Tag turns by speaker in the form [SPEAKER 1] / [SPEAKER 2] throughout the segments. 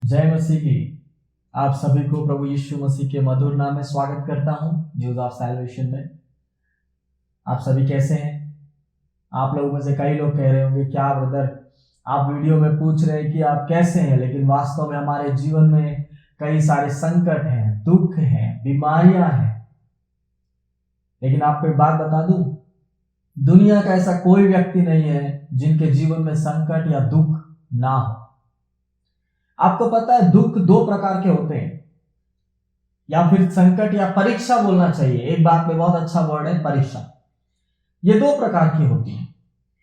[SPEAKER 1] जय मसीह की। आप सभी को प्रभु यीशु मसीह के मधुर नाम में स्वागत करता हूं न्यूज ऑफ सैल्वेशन में। आप सभी कैसे हैं? आप लोगों में से कई लोग कह रहे होंगे, क्या ब्रदर आप वीडियो में पूछ रहे हैं कि आप कैसे हैं, लेकिन वास्तव में हमारे जीवन में कई सारे संकट हैं, दुख हैं, बीमारियां हैं। लेकिन आपको एक बात बता दूं, दुनिया का ऐसा कोई व्यक्ति नहीं है जिनके जीवन में संकट या दुख ना हो। आपको पता है दुख दो प्रकार के होते हैं, या फिर संकट या परीक्षा बोलना चाहिए। एक बात में बहुत अच्छा वर्ड है परीक्षा। ये दो प्रकार की होती है,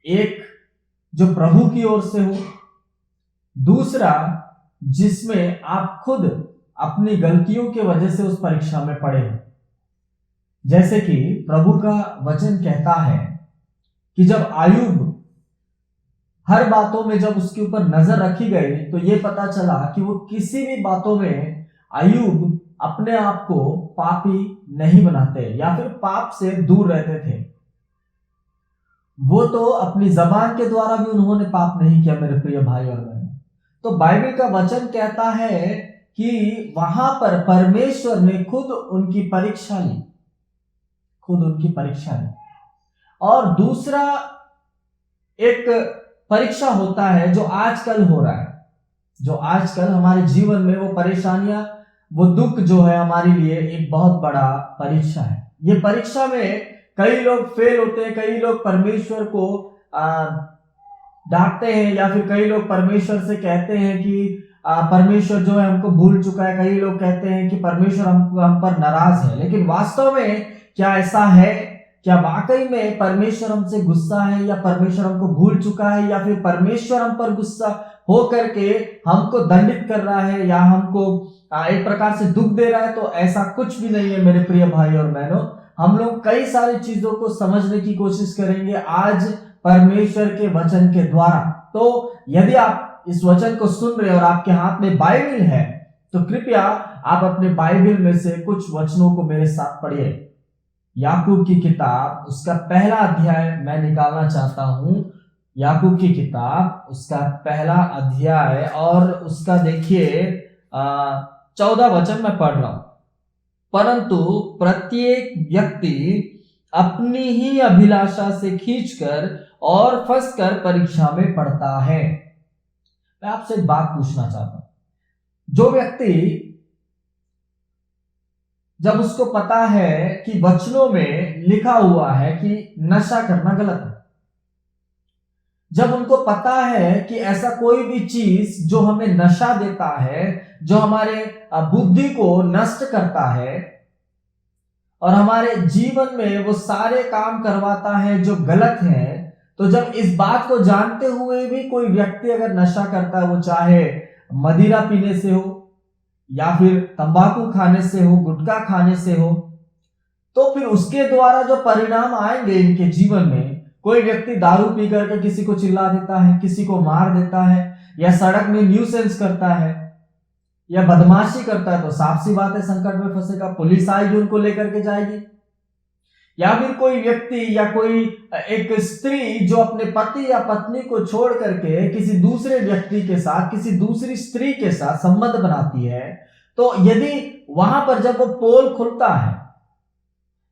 [SPEAKER 1] एक जो प्रभु की ओर से हो, दूसरा जिसमें आप खुद अपनी गलतियों की वजह से उस परीक्षा में पड़े हो। जैसे कि प्रभु का वचन कहता है कि जब आयुब हर बातों में जब उसके ऊपर नजर रखी गई तो ये पता चला कि वो किसी भी बातों में आयुब अपने आप को पापी नहीं बनाते या फिर पाप से दूर रहते थे। वो तो अपनी जबान के द्वारा भी उन्होंने पाप नहीं किया मेरे प्रिय भाई और बहन। तो बाइबल का वचन कहता है कि वहां पर परमेश्वर ने खुद उनकी परीक्षा ली, और दूसरा एक परीक्षा होता है जो आजकल हो रहा है, जो आजकल हमारे जीवन में वो परेशानियां, वो दुख जो है हमारे लिए एक बहुत बड़ा परीक्षा है। ये परीक्षा में कई लोग फेल होते हैं, कई लोग परमेश्वर को डांटते हैं, या फिर कई लोग परमेश्वर से कहते हैं कि परमेश्वर जो है हमको भूल चुका है। कई लोग कहते हैं कि परमेश्वर हम पर नाराज है। लेकिन वास्तव में क्या ऐसा है? क्या वाकई में परमेश्वर हमसे गुस्सा है, या परमेश्वर हमको भूल चुका है, या फिर परमेश्वर हम पर गुस्सा हो करके हमको दंडित कर रहा है, या हमको एक प्रकार से दुख दे रहा है? तो ऐसा कुछ भी नहीं है मेरे प्रिय भाई और बहनों। हम लोग कई सारी चीजों को समझने की कोशिश करेंगे आज परमेश्वर के वचन के द्वारा। तो यदि आप इस वचन को सुन रहे और आपके हाथ में बाइबल है तो कृपया आप अपने बाइबल में से कुछ वचनों को मेरे साथ पढ़िए। याकूब की किताब उसका पहला अध्याय मैं निकालना चाहता हूं। याकूब की किताब उसका पहला अध्याय और उसका देखिए 14 वचन मैं पढ़ रहा हूं। परंतु प्रत्येक व्यक्ति अपनी ही अभिलाषा से खींचकर और फंसकर परीक्षा में पड़ता है। मैं आपसे एक बात पूछना चाहता हूं, जो व्यक्ति जब उसको पता है कि वचनों में लिखा हुआ है कि नशा करना गलत है, जब उनको पता है कि ऐसा कोई भी चीज जो हमें नशा देता है, जो हमारे बुद्धि को नष्ट करता है और हमारे जीवन में वो सारे काम करवाता है जो गलत है, तो जब इस बात को जानते हुए भी कोई व्यक्ति अगर नशा करता है, वो चाहे मदिरा पीने से हो या फिर तंबाकू खाने से हो, गुटखा खाने से हो, तो फिर उसके द्वारा जो परिणाम आएंगे इनके जीवन में, कोई व्यक्ति दारू पी करके किसी को चिल्ला देता है, किसी को मार देता है, या सड़क में न्यूसेंस करता है, या बदमाशी करता है, तो साफ सी बात है संकट में फंसेगा। पुलिस आएगी, उनको लेकर के जाएगी। या फिर कोई व्यक्ति या कोई एक स्त्री जो अपने पति या पत्नी को छोड़ करके किसी दूसरे व्यक्ति के साथ, किसी दूसरी स्त्री के साथ संबंध बनाती है, तो यदि वहां पर जब वो पोल खुलता है,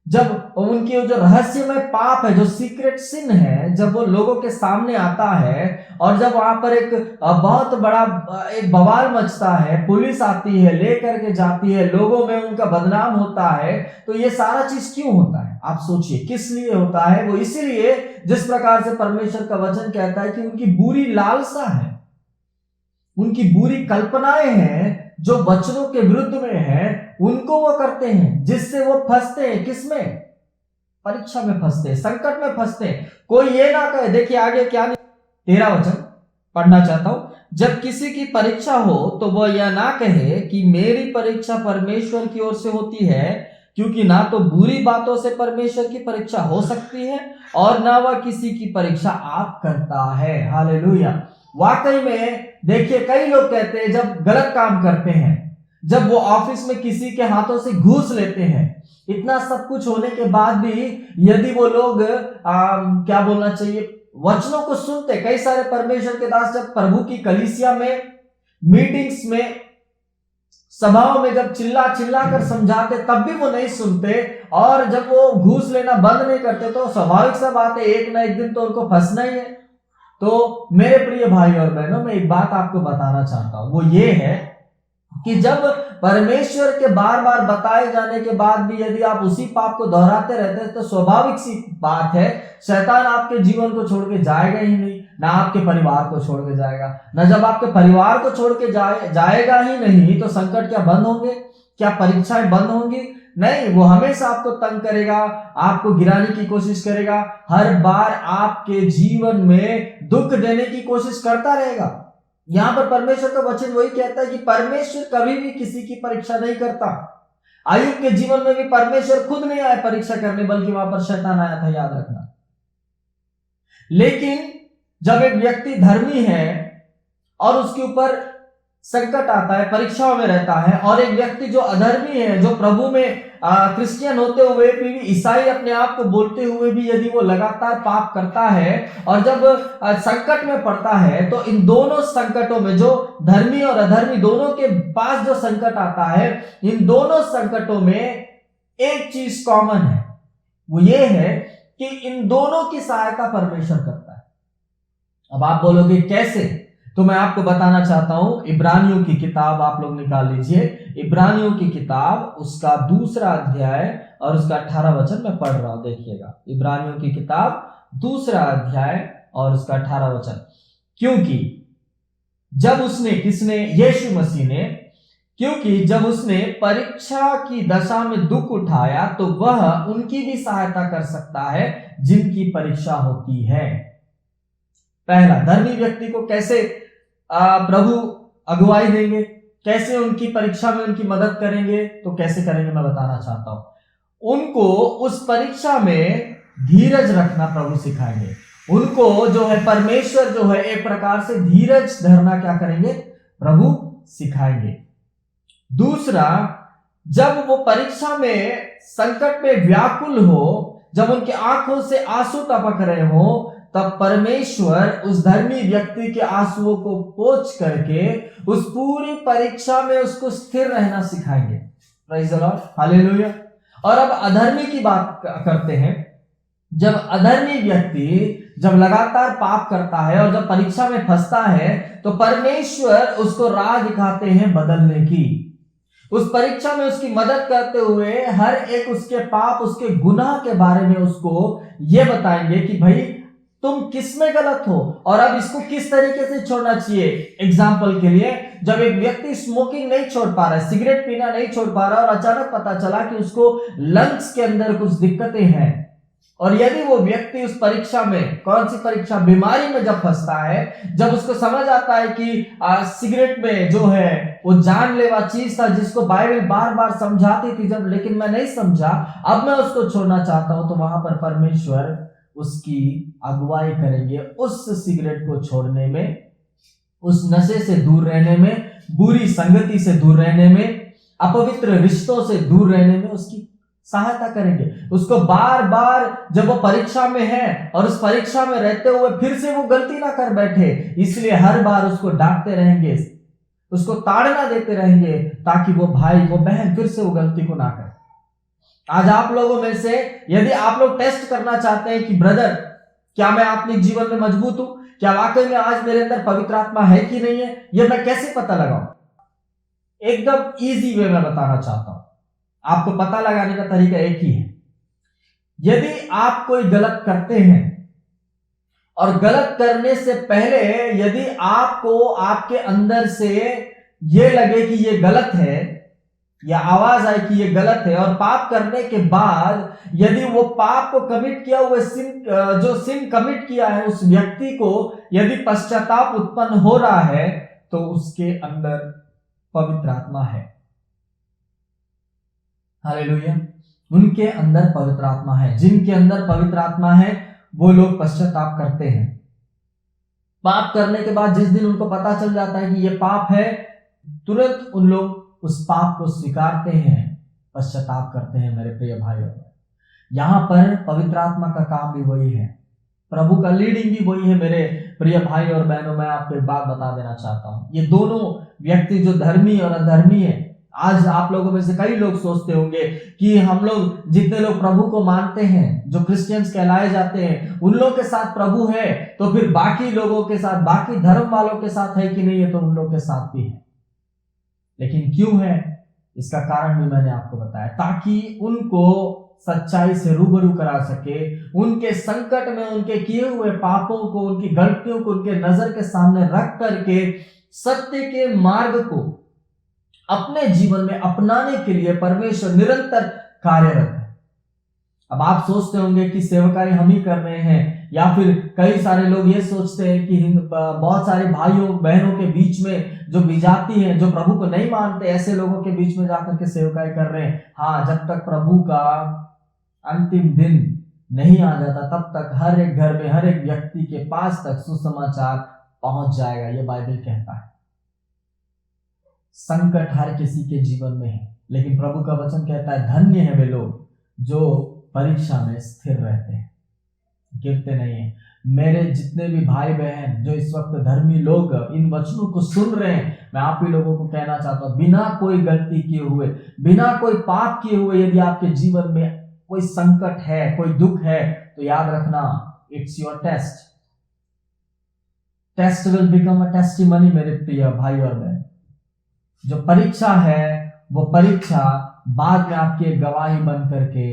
[SPEAKER 1] जब उनकी जो रहस्यमय पाप है, जो सीक्रेट सिन है, जब वो लोगों के सामने आता है, और जब वहां पर एक बहुत बड़ा एक बवाल मचता है, पुलिस आती है, लेकर के जाती है, लोगों में उनका बदनाम होता है, तो ये सारा चीज क्यों होता है? आप सोचिए किस लिए होता है? वो इसीलिए जिस प्रकार से परमेश्वर का वचन कहता है कि उनकी बुरी लालसा है, उनकी बुरी कल्पनाएं हैं जो वचनों के विरुद्ध में है, उनको वो करते हैं, जिससे वो फंसते हैं। किसमें? परीक्षा में फंसते हैं, संकट में फंसते हैं। कोई ये ना कहे, देखिए आगे क्या 13 वचन पढ़ना चाहता हूं। जब किसी की परीक्षा हो तो वह यह ना कहे कि मेरी परीक्षा परमेश्वर की ओर से होती है, क्योंकि ना तो बुरी बातों से परमेश्वर की परीक्षा हो सकती है और ना वह किसी की परीक्षा आप करता है। हालेलुया। वाकई में देखिए कई लोग कहते हैं जब गलत काम करते हैं, जब वो ऑफिस में किसी के हाथों से घूस लेते हैं, इतना सब कुछ होने के बाद भी यदि वो लोग क्या बोलना चाहिए, वचनों को सुनते, कई सारे परमेश्वर के दास जब प्रभु की कलीसिया में मीटिंग्स में, सभाओं में जब चिल्ला चिल्ला कर समझाते तब भी वो नहीं सुनते, और जब वो घूस लेना बंद नहीं करते तो स्वाभाविक सा बात है एक ना एक दिन तो उनको फंसना ही है। तो मेरे प्रिय भाई और बहनों, मैं एक बात आपको बताना चाहता हूं, वो ये है कि जब परमेश्वर के बार बार बताए जाने के बाद भी यदि आप उसी पाप को दोहराते रहते हैं तो स्वाभाविक सी बात है शैतान आपके जीवन को छोड़ के जाएगा ही नहीं, ना आपके परिवार को छोड़ के जाएगा। ना जब आपके परिवार को छोड़ के जाएगा ही नहीं तो संकट क्या बंद होंगे? क्या परीक्षाएं बंद होंगी? नहीं, वो हमेशा आपको तंग करेगा, आपको गिराने की कोशिश करेगा, हर बार आपके जीवन में दुख देने की कोशिश करता रहेगा। यहां पर परमेश्वर का वचन वही कहता है कि परमेश्वर कभी भी किसी की परीक्षा नहीं करता। अय्यूब के जीवन में भी परमेश्वर खुद नहीं आया परीक्षा करने, बल्कि वहां पर शैतान आया था, याद रखना। लेकिन जब एक व्यक्ति धर्मी है और उसके ऊपर संकट आता है, परीक्षाओं में रहता है, और एक व्यक्ति जो अधर्मी है, जो प्रभु में क्रिश्चियन होते हुए भी, ईसाई अपने आप को बोलते हुए भी यदि वो लगातार पाप करता है और जब संकट में पड़ता है, तो इन दोनों संकटों में, जो धर्मी और अधर्मी दोनों के पास जो संकट आता है, इन दोनों संकटों में एक चीज कॉमन है, वो ये है कि इन दोनों की सहायता परमेश्वर करता है। अब आप बोलोगे कैसे? तो मैं आपको बताना चाहता हूं, इब्रानियों की किताब आप लोग निकाल लीजिए, इब्रानियों की किताब उसका 2 अध्याय और उसका 18 वचन मैं पढ़ रहा हूं, देखिएगा। इब्रानियों की किताब 2 अध्याय और उसका 18 वचन। क्योंकि जब उसने, किसने? यीशु मसीह ने, क्योंकि जब उसने परीक्षा की दशा में दुख उठाया तो वह उनकी भी सहायता कर सकता है जिनकी परीक्षा होती है। पहला, धर्मी व्यक्ति को कैसे प्रभु अगुवाई देंगे, कैसे उनकी परीक्षा में उनकी मदद करेंगे? तो कैसे करेंगे मैं बताना चाहता हूं। उनको उस परीक्षा में धीरज रखना प्रभु सिखाएंगे। उनको जो है परमेश्वर जो है एक प्रकार से धीरज धरना क्या करेंगे? प्रभु सिखाएंगे। दूसरा, जब वो परीक्षा में संकट में व्याकुल हो, जब उनके आंखों से आंसू टपक रहे हो, तब परमेश्वर उस धर्मी व्यक्ति के आंसुओं को पोंछ करके उस पूरी परीक्षा में उसको स्थिर रहना सिखाएंगे। Praise the Lord, hallelujah. और अब अधर्मी की बात करते हैं। जब अधर्मी व्यक्ति जब लगातार पाप करता है और जब परीक्षा में फंसता है, तो परमेश्वर उसको राह दिखाते हैं बदलने की। उस परीक्षा में उसकी मदद करते हुए हर एक उसके पाप, उसके गुनाह के बारे में उसको ये बताएंगे कि भाई तुम किस में गलत हो और अब इसको किस तरीके से छोड़ना चाहिए। एग्जाम्पल के लिए, जब एक व्यक्ति स्मोकिंग नहीं छोड़ पा रहा है, सिगरेट पीना नहीं छोड़ पा रहा है, और अचानक पता चला कि उसको लंग्स के अंदर कुछ दिक्कतें हैं, और यदि वो व्यक्ति उस परीक्षा में, कौन सी परीक्षा? बीमारी में जब फंसता है, जब उसको समझ आता है कि सिगरेट में जो है वो जानलेवा चीज था, जिसको बाइबल बार बार समझाती थी जब, लेकिन मैं नहीं समझा, अब मैं उसको छोड़ना चाहता हूं, तो वहां पर परमेश्वर उसकी अगुवाई करेंगे उस सिगरेट को छोड़ने में, उस नशे से दूर रहने में, बुरी संगति से दूर रहने में, अपवित्र रिश्तों से दूर रहने में उसकी सहायता करेंगे। उसको बार बार जब वो परीक्षा में है और उस परीक्षा में रहते हुए फिर से वो गलती ना कर बैठे, इसलिए हर बार उसको डांटते रहेंगे, उसको ताड़ना देते रहेंगे, ताकि वो भाई, वो बहन फिर से वो गलती को ना करे। आज आप लोगों में से यदि आप लोग टेस्ट करना चाहते हैं कि ब्रदर, क्या मैं अपने जीवन में मजबूत हूं, क्या वाकई में आज मेरे अंदर पवित्र आत्मा है कि नहीं है, यह मैं कैसे पता लगाऊं? एकदम इजी वे में बताना चाहता हूं। आपको पता लगाने का तरीका एक ही है। यदि आप कोई गलत करते हैं और गलत करने से पहले यदि आपको आपके अंदर से यह लगे कि यह गलत है, या आवाज आए कि ये गलत है, और पाप करने के बाद यदि वो पाप को कमिट किया हुआ जो सिन कमिट किया है उस व्यक्ति को यदि पश्चाताप उत्पन्न हो रहा है, तो उसके अंदर पवित्र आत्मा है। हालेलुया। उनके अंदर पवित्र आत्मा है। जिनके अंदर पवित्र आत्मा है वो लोग पश्चाताप करते हैं। पाप करने के बाद जिस दिन उनको पता चल जाता है कि ये पाप है, तुरंत उन लोग उस पाप को स्वीकारते हैं, पश्चाताप करते हैं। मेरे प्रिय भाइयों, यहां पर पवित्र आत्मा का काम भी वही है, प्रभु का लीडिंग भी वही है। मेरे प्रिय भाई और बहनों, मैं आपको एक बात बता देना चाहता हूं, ये दोनों व्यक्ति जो धर्मी और अधर्मी है, आज आप लोगों में से कई लोग सोचते होंगे कि हम लोग जितने लोग प्रभु को मानते हैं, जो क्रिश्चियंस कहलाए जाते हैं, उन लोगों के साथ प्रभु है तो फिर बाकी लोगों के साथ, बाकी धर्म वालों के साथ है कि नहीं? है तो उन लोगों के साथ भी है। लेकिन क्यों है, इसका कारण भी मैंने आपको बताया, ताकि उनको सच्चाई से रूबरू करा सके, उनके संकट में उनके किए हुए पापों को, उनकी गलतियों को उनके नजर के सामने रख करके सत्य के मार्ग को अपने जीवन में अपनाने के लिए परमेश्वर निरंतर कार्यरत है। अब आप सोचते होंगे कि सेवकाई हम ही कर रहे हैं, या फिर कई सारे लोग ये सोचते हैं कि बहुत सारे भाइयों बहनों के बीच में जो विजाती हैं, जो प्रभु को नहीं मानते, ऐसे लोगों के बीच में जाकर के सेवकाई कर रहे हैं। हाँ, जब तक प्रभु का अंतिम दिन नहीं आ जाता तब तक हर एक घर में, हर एक व्यक्ति के पास तक सुसमाचार पहुंच जाएगा, ये बाइबल कहता है। संकट हर किसी के जीवन में है, लेकिन प्रभु का वचन कहता है धन्य है वे लोग जो परीक्षा में स्थिर रहते हैं, गिरते नहीं है। मेरे जितने भी भाई बहन जो इस वक्त धर्मी लोग इन वचनों को सुन रहे हैं, मैं आप ही लोगों को कहना चाहता हूं, बिना कोई गलती किए हुए, बिना कोई पाप किए हुए यदि आपके जीवन में कोई संकट है, कोई दुख है, तो याद रखना, it's your test. Test will become a testimony. मेरे प्रिय भाई और बहन, जो परीक्षा है वो परीक्षा बाद में आपकी एक गवाही बन करके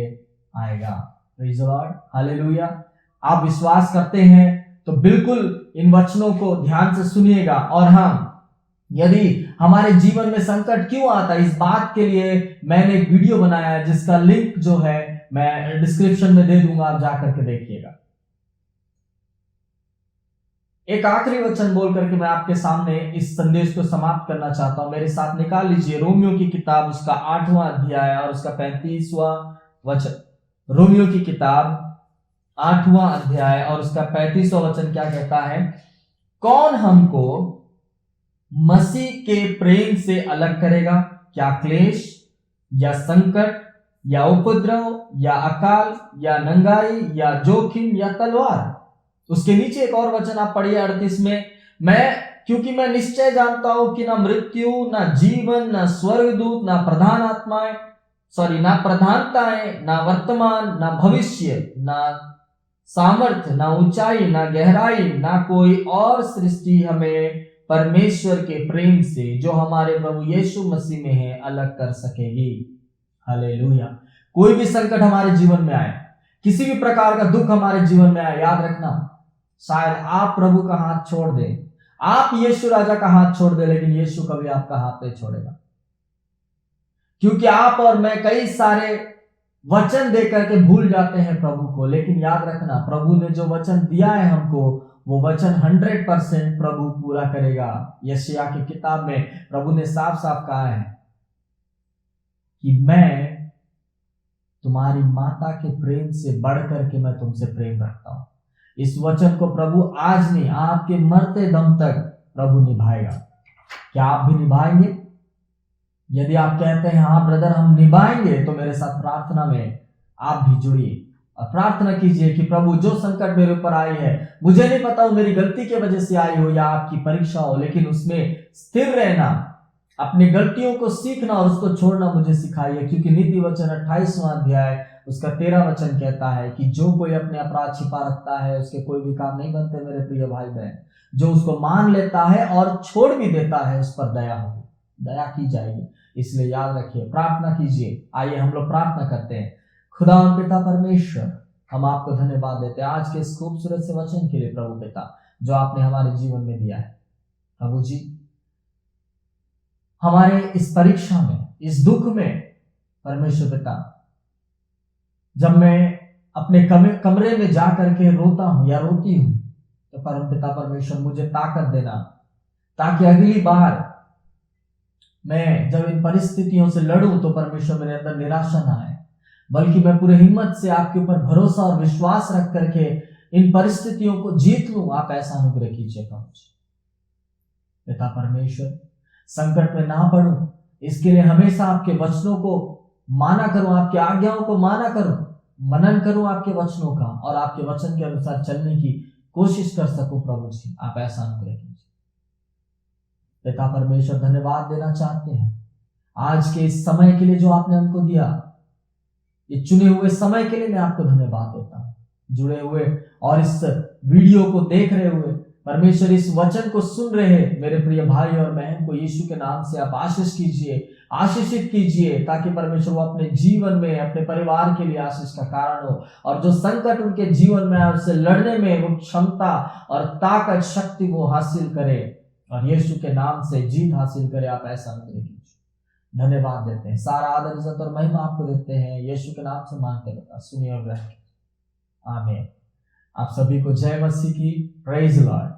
[SPEAKER 1] आएगा। Praise the Lord, hallelujah. आप विश्वास करते हैं तो बिल्कुल इन वचनों को ध्यान से सुनिएगा। और हाँ, यदि हमारे जीवन में संकट क्यों आता है, इस बात के लिए मैंने एक वीडियो बनाया है, जिसका लिंक जो है मैं डिस्क्रिप्शन में दे दूंगा, आप जाकर के देखिएगा। एक आखिरी वचन बोल करके मैं आपके सामने इस संदेश को समाप्त करना चाहता हूं। मेरे साथ निकाल लीजिए रोमियो की किताब, उसका 8वां अध्याय और उसका 35वां वचन। रोमियो की किताब 8वां अध्याय और उसका 35वां वचन क्या कहता है? कौन हमको मसीह के प्रेम से अलग करेगा? क्या क्लेश या संकट या उपद्रव या अकाल या नंगाई या जोखिम या तलवार? उसके नीचे एक और वचन आप पढ़िए 38 में, क्योंकि मैं निश्चय जानता हूं कि ना मृत्यु, ना जीवन, ना स्वर्गदूत, ना ना प्रधानताएं, ना वर्तमान, ना भविष्य, ना सामर्थ्य, ना ऊंचाई, ना गहराई, ना कोई और सृष्टि हमें परमेश्वर के प्रेम से जो हमारे प्रभु यीशु मसीह में है अलग कर सकेगी। हालेलुया। कोई भी संकट हमारे जीवन में आए, किसी भी प्रकार का दुख हमारे जीवन में आए, याद रखना, शायद आप प्रभु का हाथ छोड़ दें, आप यीशु राजा का हाथ छोड़ दे, लेकिन यीशु कभी आपका हाथ नहीं छोड़ेगा। क्योंकि आप और मैं कई सारे वचन दे करके भूल जाते हैं प्रभु को, लेकिन याद रखना, प्रभु ने जो वचन दिया है हमको, वो वचन 100% प्रभु पूरा करेगा। यशायाह की किताब में प्रभु ने साफ साफ कहा है कि मैं तुम्हारी माता के प्रेम से बढ़कर के मैं तुमसे प्रेम रखता हूं। इस वचन को प्रभु आज नहीं, आपके मरते दम तक प्रभु निभाएगा। क्या आप भी निभाएंगे? यदि आप कहते हैं हाँ ब्रदर हम निभाएंगे, तो मेरे साथ प्रार्थना में आप भी जुड़िए और प्रार्थना कीजिए कि प्रभु जो संकट मेरे ऊपर आई है, मुझे नहीं पता वो मेरी गलती की वजह से आई हो या आपकी परीक्षा हो, लेकिन उसमें स्थिर रहना, अपनी गलतियों को सीखना और उसको छोड़ना मुझे सिखाइए। क्योंकि नीति वचन 28वां अध्याय उसका 13 वचन कहता है कि जो कोई अपने अपराध छिपा रखता है उसके कोई भी काम नहीं बनते। मेरे प्रिय भाई बहन, जो उसको मान लेता है और छोड़ भी देता है, उस पर दया होगी, दया की जाएगी। इसलिए याद रखिए, प्रार्थना कीजिए। आइए हम लोग प्रार्थना करते हैं। खुदा पिता परमेश्वर, हम आपको धन्यवाद देते हैं आज के इस खूबसूरत से वचन के लिए प्रभु पिता, जो आपने हमारे जीवन में दिया है। प्रभु जी, हमारे इस परीक्षा में, इस दुख में परमेश्वर पिता, जब मैं अपने कमरे में जा करके रोता हूं या रोती हूं, तो परम पिता परमेश्वर मुझे ताकत देना, ताकि अगली बार मैं जब इन परिस्थितियों से लड़ूं तो परमेश्वर मेरे अंदर निराशा ना आए, बल्कि मैं पूरे हिम्मत से आपके ऊपर भरोसा और विश्वास रख करके इन परिस्थितियों को जीत लूं। आप ऐसा अनुग्रह कीजिए प्रभु जी। पिता परमेश्वर, संकट में ना पड़ूं, इसके लिए हमेशा आपके वचनों को माना करूं, आपकी आज्ञाओं को माना करूं, मनन करूं आपके वचनों का, और आपके वचन के अनुसार चलने की कोशिश कर सकूं प्रभु जी, आप ऐसा अनुग्रह कीजिए। पिता परमेश्वर, धन्यवाद देना चाहते हैं आज के इस समय के लिए जो आपने हमको दिया, ये चुने हुए समय के लिए मैं आपको धन्यवाद देता हूँ। जुड़े हुए और इस वीडियो को देख रहे हुए परमेश्वर, इस वचन को सुन रहे मेरे प्रिय भाई और बहन को यीशु के नाम से आप आशीष कीजिए, आशीषित कीजिए, ताकि परमेश्वर वो अपने जीवन में, अपने परिवार के लिए आशीष का कारण हो, और जो संकट उनके जीवन में है उससे लड़ने में वो क्षमता और ताकत, शक्ति वो हासिल करे, और यीशु के नाम से जीत हासिल करे। आप ऐसा अनुग्रह कीजिए। धन्यवाद देते हैं, सारा आदर, इज्जत और महिमा आपको देते हैं, यीशु के नाम से मांगते बता, सुनिए और ग्रहण कीजिए। आमीन। आप सभी को जय मसीह की। Praise Lord.